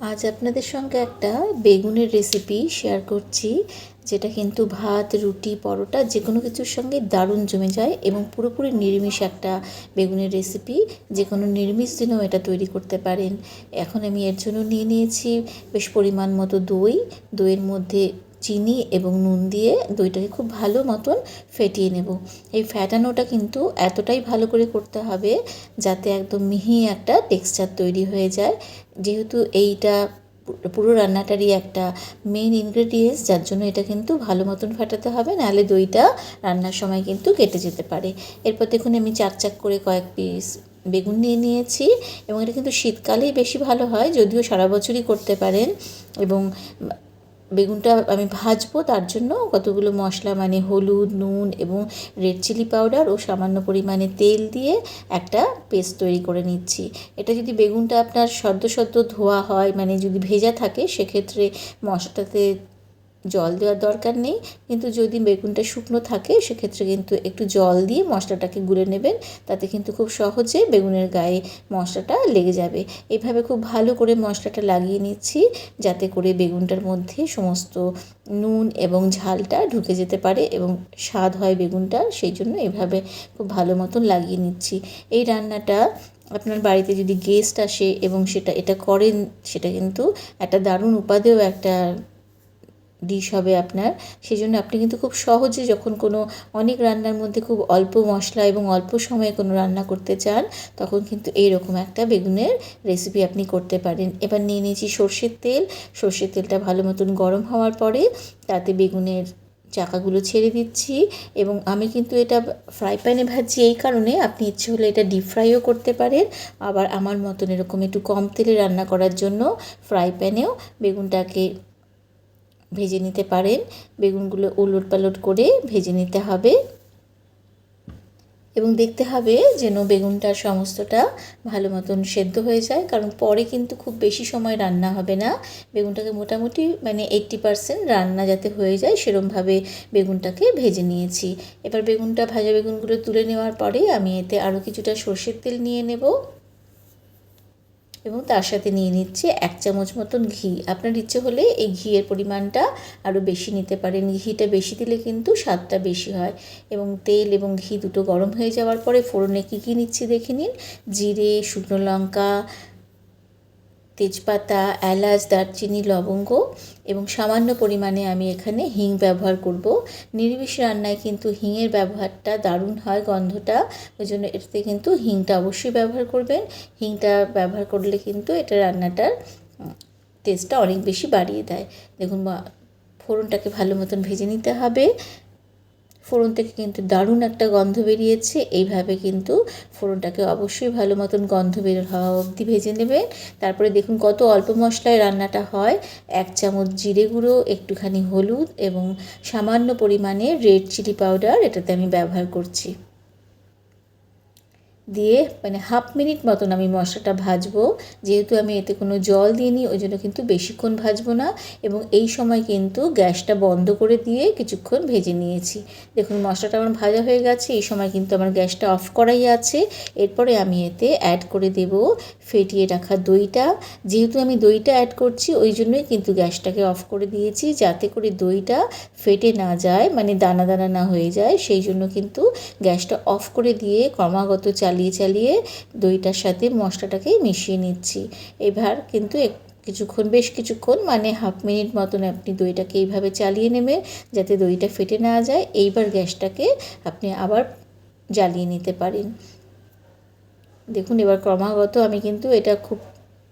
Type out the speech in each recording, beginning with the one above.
আজ আপনাদের সঙ্গে একটা বেগুনের রেসিপি শেয়ার করছি, যেটা কিন্তু ভাত, রুটি, পরোটা যে কোনো কিছুর সঙ্গে দারুণ জমে যায় এবং পুরোপুরি নিরামিষ একটা বেগুনের রেসিপি। যে কোনো নিরামিষ দিনেও এটা তৈরি করতে পারেন। এখন আমি এর জন্য নিয়ে নিয়েছি বেশ পরিমাণ মতো দই। দইয়ের মধ্যে চিনি এবং নুন দিয়ে দইটাকে খুব ভালো মতন ফেটিয়ে নেব। এই ফ্যাটানোটা কিন্তু এতটাই ভালো করে করতে হবে যাতে একদম মিহি একটা টেক্সচার তৈরি হয়ে যায়। যেহেতু এইটা পুরো রান্নাটারই একটা মেইন ইনগ্রেডিয়েন্টস, যার জন্য এটা কিন্তু ভালো মতন ফাটাতে হবে, নাহলে দইটা রান্নার সময় কিন্তু কেটে যেতে পারে। এরপর দেখুন আমি চাক চাক করে কয়েক পিস বেগুন নিয়ে নিয়েছি এবং এটা কিন্তু শীতকালেই বেশি ভালো হয়, যদিও সারা বছরই করতে পারেন। এবং বেগুনটা আমি ভাজবো, তার জন্য কতগুলো মশলা মানে হলুদ, নুন এবং রেড চিলি পাউডার ও সামান্য পরিমাণে তেল দিয়ে একটা পেস্ট তৈরি করে নিচ্ছি। এটা যদি বেগুনটা আপনার সদ্য সদ্য ধোয়া হয়, মানে যদি ভেজা থাকে, সেক্ষেত্রে মশলাটাতে জল দেওয়ার দরকার নেই। কিন্তু যদি বেগুনটা শুকনো থাকে সেক্ষেত্রে কিন্তু একটু জল দিয়ে মশলাটাকে গুলে নেবেন, তাতে কিন্তু খুব সহজে বেগুনের গায়ে মশলাটা লেগে যাবে। এইভাবে খুব ভালো করে মশলাটা লাগিয়ে নিচ্ছি, যাতে করে বেগুনটার মধ্যে সমস্ত নুন এবং ঝালটা ঢুকে যেতে পারে এবং স্বাদ হয় বেগুনটা, সেই জন্য এভাবে খুব ভালো মতন লাগিয়ে নিচ্ছি। এই রান্নাটা আপনার বাড়িতে যদি গেস্ট আসে এবং এটা করেন, সেটা কিন্তু একটা দারুণ উপাদেয় একটা ডিশ হবে আপনার। সেই জন্য আপনি কিন্তু খুব সহজে, যখন কোনো অনেক রান্নার মধ্যে খুব অল্প মশলা এবং অল্প সময়ে কোনো রান্না করতে চান, তখন কিন্তু এইরকম একটা বেগুনের রেসিপি আপনি করতে পারেন। এবার নিয়ে নিয়েছি সর্ষের তেল। সর্ষের তেলটা ভালো মতন গরম হওয়ার পরে তাতে বেগুনের চাকাগুলো ছেড়ে দিচ্ছি। এবং আমি কিন্তু এটা ফ্রাই প্যানে ভাজছি, এই কারণে আপনি ইচ্ছে হলে এটা ডিপ ফ্রাইও করতে পারেন। আবার আমার মতন এরকম একটু কম তেলে রান্না করার জন্য ফ্রাই প্যানেও বেগুনটাকে ভেজে নিতে পারেন। বেগুনগুলো উলট পালট করে ভেজে নিতে হবে এবং দেখতে হবে যেন বেগুনটার সমস্তটা ভালো মতন সেদ্ধ হয়ে যায়, কারণ পরে কিন্তু খুব বেশি সময় রান্না হবে না। বেগুনটাকে মোটামুটি মানে 80% রান্না যাতে হয়ে যায় সেরমভাবে বেগুনটাকে ভেজে নিয়েছি। এবার ভাজা বেগুনগুলো তুলে নেওয়ার পরে আমি এতে আরও কিছুটা সর্ষের তেল নিয়ে নেব এবং তার সাথে নিয়ে নিচ্ছি 1 চামচ মতন ঘি। আপনার ইচ্ছে হলে এই ঘিয়ের পরিমাণটা আরও বেশি নিতে পারেন। ঘিটা বেশি দিলে কিন্তু স্বাদটা বেশি হয়। এবং তেল এবং ঘি দুটো গরম হয়ে যাওয়ার পরে ফোড়নে কী নিচ্ছি দেখে নিন। জিরে, শুকনো লঙ্কা, তেজপাতা, এলাচ, দারচিনি, লবঙ্গ এবং সামান্য পরিমাণে আমি এখানে হিং ব্যবহার করব। নিরামিষ রান্নায় কিন্তু হিংয়ের ব্যবহারটা দারুণ হয়, গন্ধটা। ওই জন্য এটাতে কিন্তু হিংটা অবশ্যই ব্যবহার করবেন। হিংটা ব্যবহার করলে কিন্তু এটা রান্নাটার টেস্টটা অনেক বেশি বাড়িয়ে দেয়। দেখুন ফোড়নটাকে ভালো মতন ভেজে নিতে হবে। ফোড়ন থেকে কিন্তু দারুণ একটা গন্ধ বেরিয়েছে। এইভাবে কিন্তু ফোড়নটাকে অবশ্যই ভালো মতন গন্ধ বের হওয়া অবধি ভেজে নেবেন। তারপরে দেখুন কত অল্প মশলায় রান্নাটা হয়। 1 চামচ জিরে গুঁড়ো, একটুখানি হলুদ এবং সামান্য পরিমাণে রেড চিলি পাউডার এটাতে আমি ব্যবহার করছি। দিয়ে মানে 1/2 মিনিট মতন আমি মশলাটা ভাজবো। যেহেতু আমি এতে কোনো জল দিইনি, ওই জন্য কিন্তু বেশিক্ষণ ভাজবো না। এবং এই সময় কিন্তু গ্যাসটা বন্ধ করে দিয়ে কিছুক্ষণ ভেজে নিয়েছি। দেখুন মশলাটা আমার ভাজা হয়ে গেছে। এই সময় কিন্তু আমার গ্যাসটা অফ করাই আছে। এরপরে আমি এতে অ্যাড করে দেব ফেটিয়ে রাখা দইটা। যেহেতু আমি দইটা অ্যাড করছি, ওই জন্যই কিন্তু গ্যাসটাকে অফ করে দিয়েছি, যাতে করে দইটা ফেটে না যায়, মানে দানা দানা না হয়ে যায়। সেই জন্য কিন্তু গ্যাসটা অফ করে দিয়ে ক্রমাগত চালিয়ে চালিয়ে দইটার সাথে মশলাটাকে মিশিয়ে নিচ্ছি। এবার কিন্তু বেশ কিছুক্ষণ মানে 1/2 মিনিট মতন আপনি দইটাকে এইভাবে চালিয়ে নেবেন, যাতে দইটা ফেটে না যায়। এইবার গ্যাসটাকে আপনি আবার জ্বালিয়ে নিতে পারেন। দেখুন এবার ক্রমাগত আমি কিন্তু এটা খুব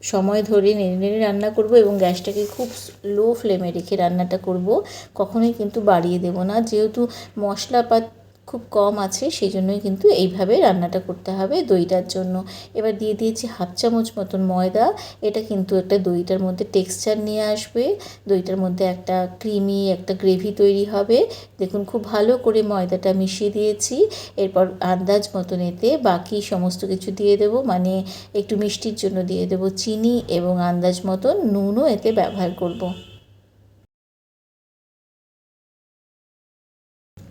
সময় ধরে নেড়ে নেড়ে রান্না করব এবং গ্যাসটাকে খুব লো ফ্লেমে রেখে রান্নাটা করব। কখনোই কিন্তু বাড়িয়ে দেব না, যেহেতু মশলাপাত খুব কম আছে, সেই জন্যই কিন্তু এইভাবে রান্নাটা করতে হবে দইটার জন্য। এবার দিয়ে দিয়েছি 1/2 চামচ মতন ময়দা। এটা কিন্তু একটা দইটার মধ্যে টেক্সচার নিয়ে আসবে। দইটার মধ্যে একটা ক্রিমি একটা গ্রেভি তৈরি হবে। দেখুন খুব ভালো করে ময়দাটা মিশিয়ে দিয়েছি। এরপর আন্দাজ মতন এতে বাকি সমস্ত কিছু দিয়ে দেব, মানে একটু মিষ্টির জন্য দিয়ে দেব চিনি এবং আন্দাজ মতন নুনও এতে ব্যবহার করব।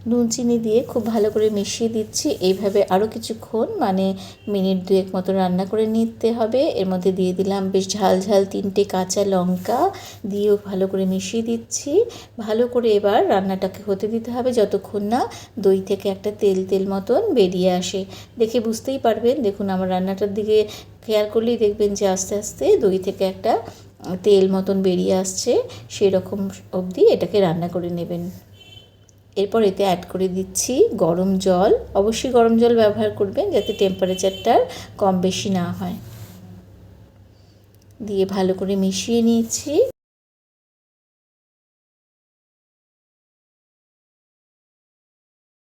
নুন চিনি দিয়ে খুব ভালো করে মিশিয়ে দিচ্ছি। এইভাবে আরও কিছুক্ষণ মানে মিনিট 2 মতো রান্না করে নিতে হবে। এর মধ্যে দিয়ে দিলাম বেশ ঝাল ঝাল 3টে কাঁচা লঙ্কা, দিয়েও ভালো করে মিশিয়ে দিচ্ছি। ভালো করে এবার রান্নাটাকে হতে দিতে হবে যতক্ষণ না দই থেকে একটা তেল তেল মতন বেরিয়ে আসে। দেখে বুঝতেই পারবেন, দেখুন আমার রান্নাটার দিকে খেয়াল করলেই দেখবেন যে আস্তে আস্তে দই থেকে একটা তেল মতন বেরিয়ে আসছে। সেই রকম অবধি এটাকে রান্না করে নেবেন। এরপর এতে অ্যাড করে দিচ্ছি গরম জল। অবশ্যই গরম জল ব্যবহার করবেন যাতে টেম্পারেচারটার কম বেশি না হয়। দিয়ে ভালো করে মিশিয়ে নিয়েছি।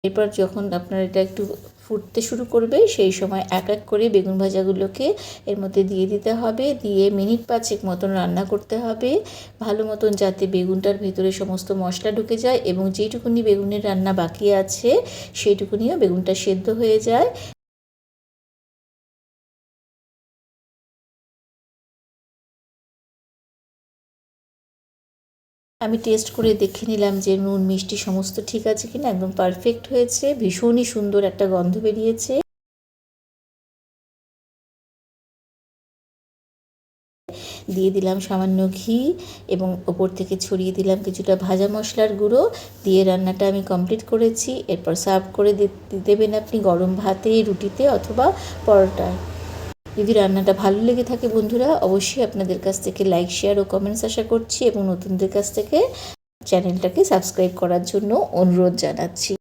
এরপর যখন আপনার এটা একটু ফুটতে শুরু করবে সেই সময় এক এক করে বেগুন ভাজাগুলোকে এর মধ্যে দিয়ে দিতে হবে। দিয়ে মিনিট 5 মতন রান্না করতে হবে ভালো মতন, যাতে বেগুনটার ভেতরে সমস্ত মশলা ঢুকে যায় এবং যেইটুকুনি বেগুনের রান্না বাকি আছে সেইটুকুনিও বেগুনটা সেদ্ধ হয়ে যায়। আমি টেস্ট করে দেখে নিলাম যে নুন মিষ্টি সমস্ত ঠিক আছে কিনা, একদম পারফেক্ট হয়েছে। ভীষণই সুন্দর একটা গন্ধ বেরিয়েছে। দিয়ে দিলাম সামান্য ঘি এবং ওপর থেকে ছড়িয়ে দিলাম কিছুটা ভাজা মশলার গুঁড়ো। দিয়ে রান্নাটা আমি কমপ্লিট করেছি। এরপর সার্ভ করে দেবেন আপনি গরম ভাতে, রুটিতে অথবা পরোটায়। যদি রান্নাটা ভালো লেগে থাকে বন্ধুরা, অবশ্যই আপনাদের কাছ থেকে লাইক, শেয়ার ও কমেন্টস আশা করছি এবং নতুনদের কাছ থেকে চ্যানেলটাকে সাবস্ক্রাইব করার জন্য অনুরোধ জানাচ্ছি।